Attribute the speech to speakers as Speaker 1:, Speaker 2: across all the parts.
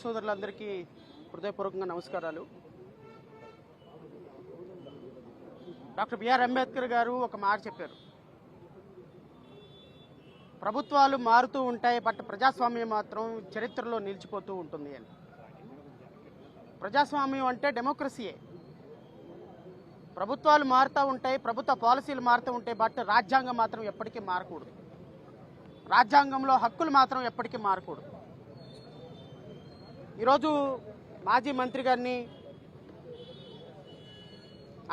Speaker 1: సోదరులందరికీ హృదయపూర్వకంగా నమస్కారాలు. డాక్టర్ బిఆర్ అంబేద్కర్ గారు ఒక మాట చెప్పారు, ప్రభుత్వాలు మారుతూ ఉంటాయి బట్ ప్రజాస్వామ్యం మాత్రం చరిత్రలో నిలిచిపోతూ ఉంటుంది అని. ప్రజాస్వామ్యం అంటే డెమోక్రసీయే. ప్రభుత్వాలు మారుతూ ఉంటాయి, ప్రభుత్వ పాలసీలు మారుతూ ఉంటాయి, బట్ రాజ్యాంగం మాత్రం ఎప్పటికీ మారకూడదు. రాజ్యాంగంలో హక్కులు మాత్రం ఎప్పటికీ మారకూడదు. ఈరోజు మాజీ మంత్రి గారిని,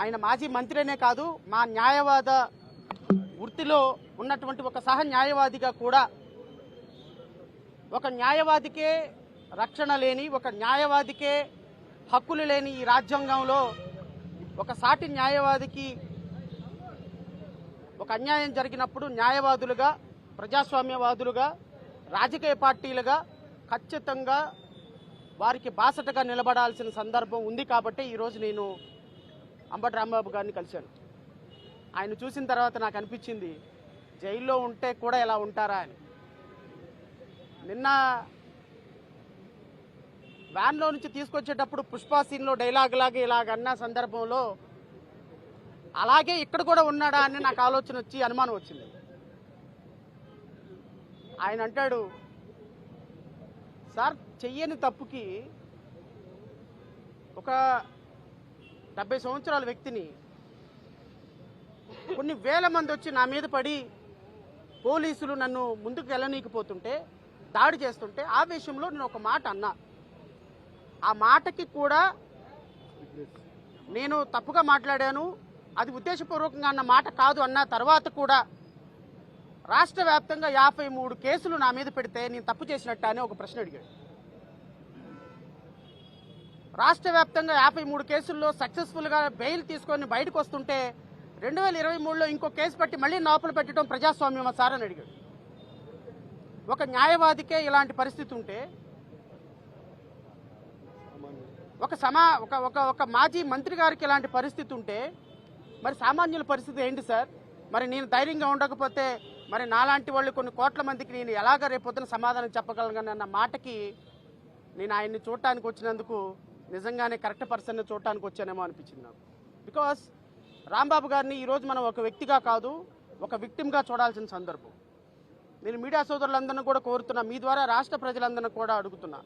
Speaker 1: ఆయన మాజీ మంత్రినే కాదు, మా న్యాయవాద వృత్తిలో ఉన్నటువంటి ఒక సహ న్యాయవాదిగా కూడా, ఒక న్యాయవాదికే రక్షణ లేని, ఒక న్యాయవాదికే హక్కులు లేని ఈ రాజ్యాంగంలో ఒక సాటి న్యాయవాదికి ఒక అన్యాయం జరిగినప్పుడు న్యాయవాదులుగా, ప్రజాస్వామ్యవాదులుగా, రాజకీయ పార్టీలుగా ఖచ్చితంగా వారికి బాసటగా నిలబడాల్సిన సందర్భం ఉంది. కాబట్టి ఈరోజు నేను అంబటి రాంబాబు గారిని కలిశాను. ఆయన చూసిన తర్వాత నాకు అనిపించింది, జైల్లో ఉంటే కూడా ఎలా ఉంటారా అని. నిన్న వ్యాన్లో నుంచి తీసుకొచ్చేటప్పుడు పుష్ప సీన్లో డైలాగ్ లాగా ఇలాగన్న సందర్భంలో అలాగే ఇక్కడ కూడా ఉన్నాడా అని నాకు ఆలోచన వచ్చి అనుమానం వచ్చింది. ఆయన అంటాడు, సార్ చెయ్యని తప్పుకి ఒక 70 సంవత్సరాల వ్యక్తిని కొన్ని వేల మంది వచ్చి నా మీద పడి పోలీసులు నన్ను ముందుకు వెళ్ళనీకపోతుంటే, దాడి చేస్తుంటే ఆ విషయంలో నేను ఒక మాట అన్నా. ఆ మాటకి కూడా నేను తప్పుగా మాట్లాడాను, అది ఉద్దేశపూర్వకంగా అన్న మాట కాదు అన్న తర్వాత కూడా రాష్ట్ర వ్యాప్తంగా 53 కేసులు నా మీద పెడితే నేను తప్పు చేసినట్టు అని ఒక ప్రశ్న అడిగాడు. రాష్ట్ర వ్యాప్తంగా 53 కేసుల్లో సక్సెస్ఫుల్గా బెయిల్ తీసుకొని బయటకు వస్తుంటే 2023లో ఇంకో కేసు పట్టి మళ్ళీ లోపల పెట్టడం ప్రజాస్వామ్యమా సార్ అని అడిగాడు. ఒక న్యాయవాదికే ఇలాంటి పరిస్థితి ఉంటే, ఒక మాజీ మంత్రి గారికి ఇలాంటి పరిస్థితి ఉంటే మరి సామాన్యుల పరిస్థితి ఏంటి సార్? మరి నేను ధైర్యంగా ఉండకపోతే మరి నాలాంటి వాళ్ళు కొన్ని కోట్ల మందికి నేను ఎలాగ రేపొద్దున సమాధానం చెప్పగలను అన్న మాటకి నేను ఆయన్ని చూడటానికి వచ్చినందుకు నిజంగానే కరెక్ట్ పర్సన్ని చూడటానికి వచ్చానేమో అనిపించింది నాకు. బికాస్ రాంబాబు గారిని ఈరోజు మనం ఒక వ్యక్తిగా కాదు, ఒక విక్టిమ్గా చూడాల్సిన సందర్భం. నేను మీడియా సోదరులందరినీ కూడా కోరుతున్నా, మీ ద్వారా రాష్ట్ర ప్రజలందరినీ కూడా అడుగుతున్నా,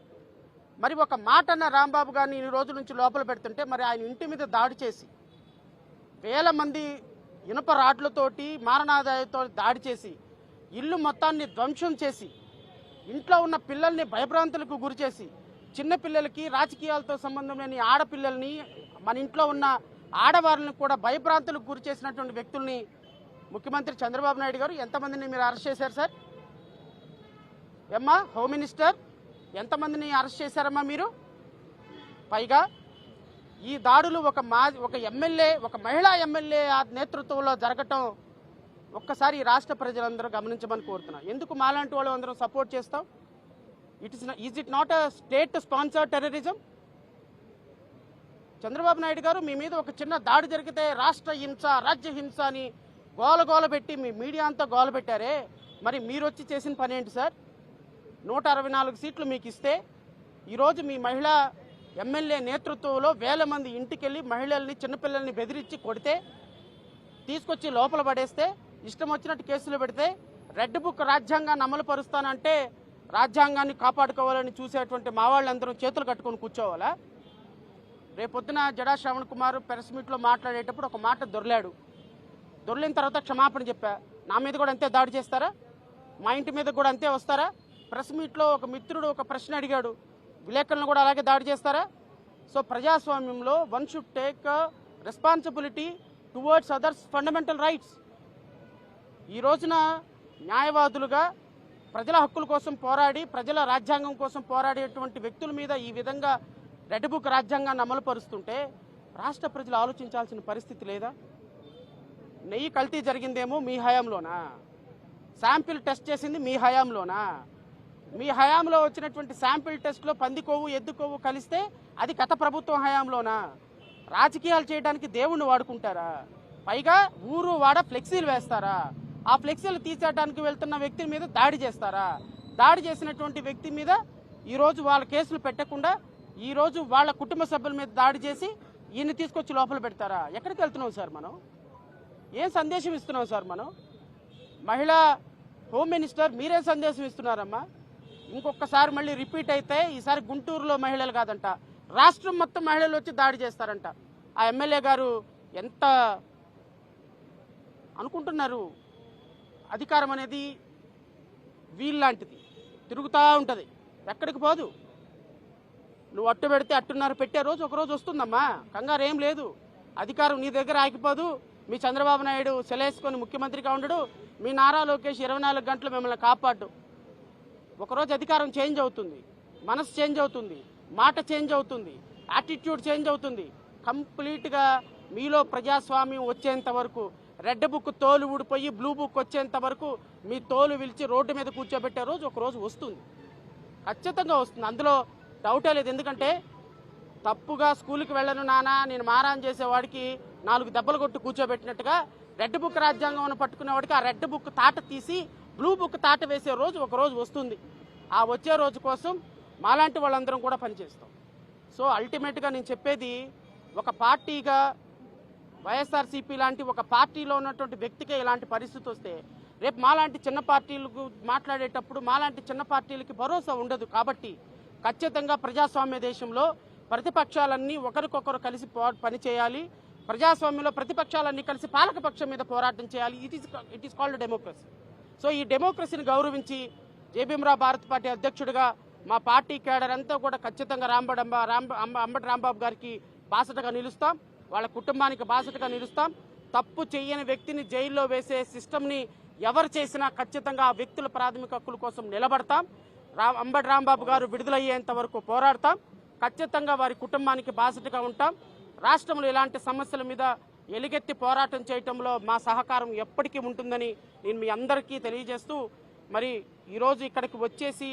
Speaker 1: మరి ఒక మాట అన్న రాంబాబు గారిని ఇన్ని రోజుల నుంచి లోపల పెడుతుంటే మరి ఆయన ఇంటి మీద దాడి చేసి వేల మంది ఇనుప రాడ్లతోటి మారణాదాయతో దాడి చేసి ఇల్లు మొత్తాన్ని ధ్వంసం చేసి ఇంట్లో ఉన్న పిల్లల్ని భయభ్రాంతులకు గురి చేసి చిన్నపిల్లలకి, రాజకీయాలతో సంబంధం లేని ఆడపిల్లల్ని, మన ఇంట్లో ఉన్న ఆడవారిని కూడా భయభ్రాంతులకు గురి చేసినటువంటి వ్యక్తుల్ని ముఖ్యమంత్రి చంద్రబాబు నాయుడు గారు ఎంతమందిని మీరు అరెస్ట్ చేశారు సార్? ఏమ్మా హోమ్ మినిస్టర్, ఎంతమందిని అరెస్ట్ చేశారమ్మా మీరు? పైగా ఈ దాడులు ఒక ఎమ్మెల్యే, ఒక మహిళా ఎమ్మెల్యే నేతృత్వంలో జరగటం ఒక్కసారి ఈ రాష్ట్ర ప్రజలందరూ గమనించమని కోరుతున్నా. ఎందుకు మాలాంటి వాళ్ళు అందరం సపోర్ట్ చేస్తాం? Is it not a state sponsored terrorism? Chandrababu Naidu గారు మీ మీద ఒక చిన్న దాడి జరిగితే రాష్ట్ర హింస, రాజ్య హింస అని గోల పెట్టి మీ మీడియా అంతా గోల పెట్టారే, మరి మీరు వచ్చి చేసిన పని ఏంటి సార్? 164 సీట్లు మీకు ఇస్తే ఈరోజు మీ మహిళా ఎమ్మెల్యే నేతృత్వంలో వేల మంది ఇంటికెళ్ళి మహిళల్ని, చిన్నపిల్లల్ని బెదిరించి కొడితే, తీసుకొచ్చి లోపల పడేస్తే, ఇష్టం వచ్చినట్టు కేసులు పెడితే, రెడ్ బుక్ రాజ్యాంగాన్ని అమలు పరుస్తానంటే రాజ్యాంగాన్ని కాపాడుకోవాలని చూసేటువంటి మా వాళ్ళందరూ చేతులు కట్టుకొని కూర్చోవాలా? రేపొద్దున జడా శ్రవణ్ కుమార్ ప్రెస్ మీట్లో మాట్లాడేటప్పుడు ఒక మాట దొర్లిన తర్వాత క్షమాపణ చెప్పా. నా మీద కూడా అంతే దాడి చేస్తారా? మా ఇంటి మీద కూడా అంతే వస్తారా? ప్రెస్ మీట్లో ఒక మిత్రుడు ఒక ప్రశ్న అడిగాడు, విలేకరులను కూడా అలాగే దాడి చేస్తారా? సో ప్రజాస్వామ్యంలో one should take responsibility towards others fundamental rights. ఈ రోజున న్యాయవాదులుగా ప్రజల హక్కుల కోసం పోరాడి, ప్రజల రాజ్యాంగం కోసం పోరాడేటువంటి వ్యక్తుల మీద ఈ విధంగా రెడ్ బుక్ రాజ్యాంగాన్ని అమలు పరుస్తుంటే రాష్ట్ర ప్రజలు ఆలోచించాల్సిన పరిస్థితి లేదా? నెయ్యి కల్తీ జరిగిందేమో మీ హయాంలోనా? శాంపిల్ టెస్ట్ చేసింది మీ హయాంలోనా? మీ హయాంలో వచ్చినటువంటి శాంపిల్ టెస్ట్లో పంది కొవ్వు, ఎద్దు కొవ్వు కలిస్తే అది గత ప్రభుత్వం హయాంలోనా? రాజకీయాలు చేయడానికి దేవుణ్ణి వాడుకుంటారా? పైగా ఊరు వాడ ఫ్లెక్సీలు వేస్తారా? ఆ ఫ్లెక్సీలు తీసేయడానికి వెళ్తున్న వ్యక్తి మీద దాడి చేస్తారా? దాడి చేసినటువంటి వ్యక్తి మీద ఈరోజు వాళ్ళ కేసులు పెట్టకుండా ఈరోజు వాళ్ళ కుటుంబ సభ్యుల మీద దాడి చేసి ఈయన్ని తీసుకొచ్చి లోపల పెడతారా? ఎక్కడికి వెళ్తున్నాం సార్ మనం? ఏం సందేశం ఇస్తున్నాం సార్ మనం? మహిళా హోమ్ మినిస్టర్ మీరేం సందేశం ఇస్తున్నారమ్మా? ఇంకొకసారి మళ్ళీ రిపీట్ అయితే ఈసారి గుంటూరులో మహిళలు కాదంట, రాష్ట్రం మొత్తం మహిళలు వచ్చి దాడి చేస్తారంట. ఆ ఎమ్మెల్యే గారు ఎంత అనుకుంటున్నారు? అధికారం అనేది వీళ్ళలాంటిది, తిరుగుతూ ఉంటుంది, ఎక్కడికి పోదు. నువ్వు అట్టు పెడితే అట్టున్నర పెట్టే రోజు ఒకరోజు వస్తుందమ్మా, కంగారు ఏం లేదు. అధికారం నీ దగ్గర ఆగిపోదు. మీ చంద్రబాబు నాయుడు సెలేసుకొని ముఖ్యమంత్రిగా ఉండడు, మీ నారా లోకేష్ 24 గంటలు మిమ్మల్ని కాపాడు. ఒకరోజు అధికారం చేంజ్ అవుతుంది, మనసు చేంజ్ అవుతుంది, మాట చేంజ్ అవుతుంది, యాటిట్యూడ్ చేంజ్ అవుతుంది. కంప్లీట్గా మీలో ప్రజాస్వామ్యం వచ్చేంత వరకు, రెడ్ బుక్ తోలు ఊడిపోయి బ్లూ బుక్ వచ్చేంత వరకు మీ తోలు విలిచి రోడ్డు మీద కూర్చోబెట్టే రోజు ఒకరోజు వస్తుంది, ఖచ్చితంగా వస్తుంది. అందులో డౌటే లేదు. ఎందుకంటే తప్పుగా స్కూల్కి వెళ్ళను నానా నేను మారాన్ చేసేవాడికి 4 దెబ్బలు కొట్టి కూర్చోబెట్టినట్టుగా రెడ్ బుక్ రాజ్యాంగం పట్టుకునేవాడికి ఆ రెడ్ బుక్ తాట తీసి బ్లూ బుక్ తాట వేసే రోజు ఒక రోజు వస్తుంది. ఆ వచ్చే రోజు కోసం మాలాంటి వాళ్ళందరం కూడా పనిచేస్తాం. సో అల్టిమేట్గా నేను చెప్పేది, ఒక పార్టీగా వైఎస్ఆర్సీపీ లాంటి ఒక పార్టీలో ఉన్నటువంటి వ్యక్తికే ఇలాంటి పరిస్థితి వస్తే రేపు మాలాంటి చిన్న పార్టీలకు మాట్లాడేటప్పుడు మాలాంటి చిన్న పార్టీలకి భరోసా ఉండదు. కాబట్టి ఖచ్చితంగా ప్రజాస్వామ్య దేశంలో ప్రతిపక్షాలన్నీ ఒకరికొకరు కలిసి పనిచేయాలి. ప్రజాస్వామ్యంలో ప్రతిపక్షాలన్నీ కలిసి పాలకపక్షం మీద పోరాటం చేయాలి. It is called democracy. So ఈ డెమోక్రసీని గౌరవించి జేబీఎంరావు భారత్ పార్టీ అధ్యక్షుడిగా మా పార్టీ కేడర్ అంతా కూడా ఖచ్చితంగా అంబటి రాంబాబు గారికి బాసటగా నిలుస్తాం, వాళ్ళ కుటుంబానికి బాసటగా నిలుస్తాం. తప్పు చేయని వ్యక్తిని జైల్లో వేసే సిస్టమ్ని ఎవరు చేసినా ఖచ్చితంగా ఆ వ్యక్తుల ప్రాథమిక హక్కుల కోసం నిలబడతాం. అంబటి రాంబాబు గారు విడుదలయ్యేంత వరకు పోరాడతాం. ఖచ్చితంగా వారి కుటుంబానికి బాసటగా ఉంటాం. రాష్ట్రంలో ఇలాంటి సమస్యల మీద ఎలుగెత్తి పోరాటం చేయటంలో మా సహకారం ఎప్పటికీ ఉంటుందని నేను మీ అందరికీ తెలియజేస్తూ, మరి ఈరోజు ఇక్కడికి వచ్చేసి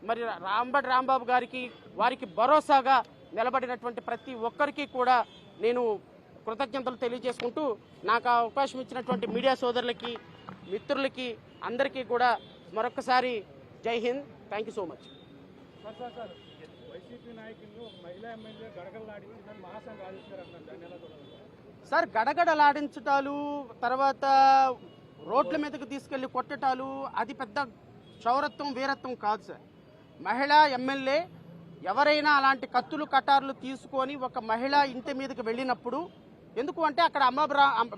Speaker 1: మరి అంబటి రాంబాబు గారికి వారికి భరోసాగా నిలబడినటువంటి ప్రతి ఒక్కరికి కూడా నేను కృతజ్ఞతలు తెలియజేసుకుంటూ, నాకు అవకాశం ఇచ్చినటువంటి మీడియా సోదరులకి మిత్రులకి అందరికీ కూడా మరొకసారి జై హింద్. Thank you so much. Sir గడగడలాడించటాలు, తర్వాత రోడ్ల మీదకి తీసుకెళ్లి కొట్టటాలు అది పెద్ద చౌరత్వం వీరత్వం కాదు సార్. మహిళా ఎమ్మెల్యే ఎవరైనా అలాంటి కత్తులు కటార్లు తీసుకొని ఒక మహిళ ఇంటి మీదకి వెళ్ళినప్పుడు, ఎందుకు అంటే అక్కడ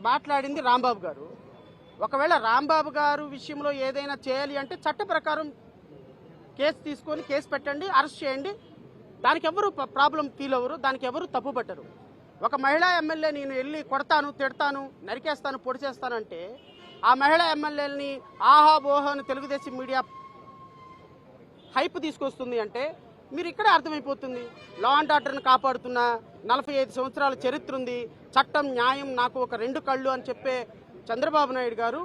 Speaker 1: మాట్లాడింది రాంబాబు గారు. ఒకవేళ రాంబాబు గారు విషయంలో ఏదైనా చేయాలి అంటే చట్ట ప్రకారం కేసు తీసుకొని కేసు పెట్టండి, అరెస్ట్ చేయండి. దానికి ఎవరు ప్రాబ్లం ఫీల్ అవ్వరు, దానికి ఎవరు తప్పుపట్టరు. ఒక మహిళా ఎమ్మెల్యే నేను వెళ్ళి కొడతాను, తిడతాను, నరికేస్తాను, పొడి చేస్తానంటే ఆ మహిళా ఎమ్మెల్యేలని ఆహా బోహాను తెలుగుదేశం మీడియా హైప్ తీసుకొస్తుంది అంటే మీరు ఇక్కడే అర్థమైపోతుంది. లా అండ్ ఆర్డర్ని కాపాడుతున్న 45 సంవత్సరాల చరిత్ర ఉంది, చట్టం న్యాయం నాకు ఒక 2 కళ్ళు అని చెప్పే చంద్రబాబు నాయుడు గారు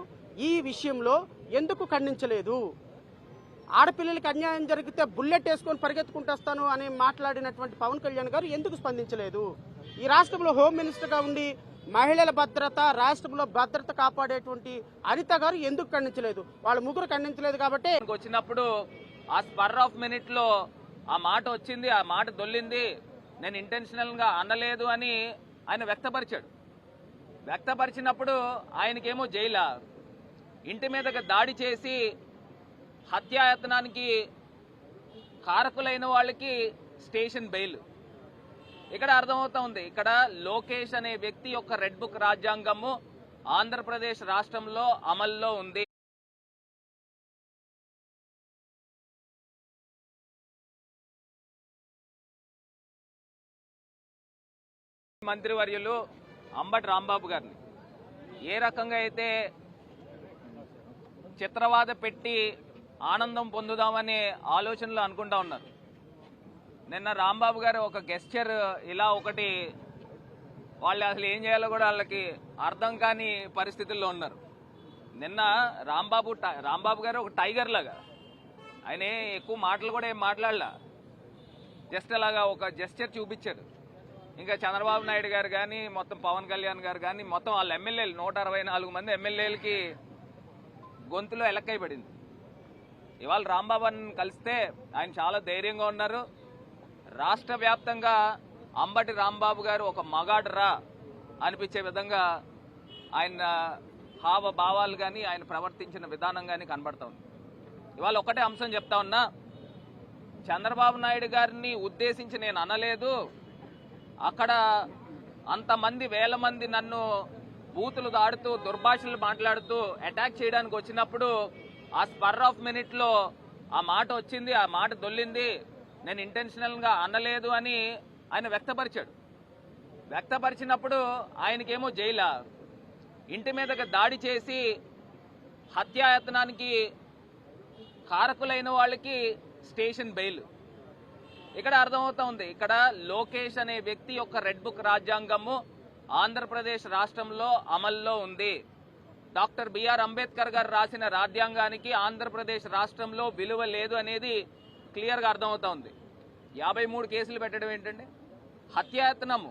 Speaker 1: ఈ విషయంలో ఎందుకు ఖండించలేదు? ఆడపిల్లలకి అన్యాయం జరిగితే బుల్లెట్ వేసుకొని పరిగెత్తుకుంటేస్తాను అని మాట్లాడినటువంటి పవన్ కళ్యాణ్ గారు ఎందుకు స్పందించలేదు? ఈ రాష్ట్రంలో హోమ్ మినిస్టర్గా ఉండి మహిళల భద్రత, రాష్ట్రంలో భద్రత కాపాడేటువంటి అనిత గారు ఎందుకు ఖండించలేదు? వాళ్ళ ముగ్గురు ఖండించలేదు కాబట్టి
Speaker 2: వచ్చినప్పుడు ఆ స్పర్ ఆఫ్ మినిట్ లో ఆ మాట వచ్చింది, ఆ మాట దొల్లింది, నేను ఇంటెన్షనల్ గా అనలేదు అని ఆయన వ్యక్తపరిచినప్పుడు ఆయనకేమో జైలా, ఇంటి మీదకి దాడి చేసి హత్యాయత్నానికి కారకులైన వాళ్ళకి స్టేషన్ బెయిల్. ఇక్కడ అర్థమవుతా ఉంది, ఇక్కడ లోకేష్ అనే వ్యక్తి యొక్క రెడ్ బుక్ రాజ్యాంగము ఆంధ్రప్రదేశ్ రాష్ట్రంలో అమల్లో ఉంది. మంత్రివర్యులు అంబటి రాంబాబు గారిని ఏ రకంగా అయితే చిత్రవాద పెట్టి ఆనందం పొందుదామనే ఆలోచనలు అనుకుంటా ఉన్నారు. నిన్న రాంబాబు గారు ఒక గెస్చర్ ఇలా ఒకటి, వాళ్ళు అసలు ఏం చేయాలో కూడా వాళ్ళకి అర్థం కాని పరిస్థితుల్లో ఉన్నారు. నిన్న రాంబాబు గారు ఒక టైగర్ లాగా, ఆయన ఎక్కువ మాటలు కూడా ఏం మాట్లాడలా, జస్ట్ అలాగా ఒక జెస్చర్ చూపించారు. ఇంకా చంద్రబాబు నాయుడు గారు కానీ, మొత్తం పవన్ కళ్యాణ్ గారు కానీ, మొత్తం వాళ్ళ ఎమ్మెల్యేలు 164 మంది ఎమ్మెల్యేలకి గొంతులో ఎలక్కై పడింది. ఇవాళ రాంబాబుని కలిస్తే ఆయన చాలా ధైర్యంగా ఉన్నారు. రాష్ట్ర వ్యాప్తంగా అంబటి రాంబాబు గారు ఒక మగాడరా అనిపించే విధంగా ఆయన హావభావాలు కానీ ఆయన ప్రవర్తించిన విధానం కానీ కనబడతా ఉంది. ఇవాళ ఒకటే అంశం చెప్తా ఉన్నా, చంద్రబాబు నాయుడు గారిని ఉద్దేశించి నేను అనలేదు. అక్కడ అంతమంది వేల మంది నన్ను బూతులు దాడుతూ దుర్భాషలు మాట్లాడుతూ అటాక్ చేయడానికి వచ్చినప్పుడు ఆ స్పర్ ఆఫ్ మినిట్లో ఆ మాట వచ్చింది, ఆ మాట దొల్లింది, నేను ఇంటెన్షనల్గా అనలేదు అని ఆయన వ్యక్తపరిచాడు. వ్యక్తపరిచినప్పుడు ఆయనకేమో జైలా, ఇంటి మీదకి దాడి చేసి హత్యాయత్నానికి కారకులైన వాళ్ళకి స్టేషన్ బెయిల్. ఇక్కడ అర్థమవుతా ఉంది, ఇక్కడ లోకేష్ అనే వ్యక్తి యొక్క రెడ్ బుక్ రాజ్యాంగము ఆంధ్రప్రదేశ్ రాష్ట్రంలో అమల్లో ఉంది. డాక్టర్ బిఆర్ అంబేద్కర్ గారు రాసిన రాజ్యాంగానికి ఆంధ్రప్రదేశ్ రాష్ట్రంలో విలువ లేదు అనేది క్లియర్గా అర్థమవుతా ఉంది. 53 కేసులు పెట్టడం ఏంటండి? హత్యాయత్నము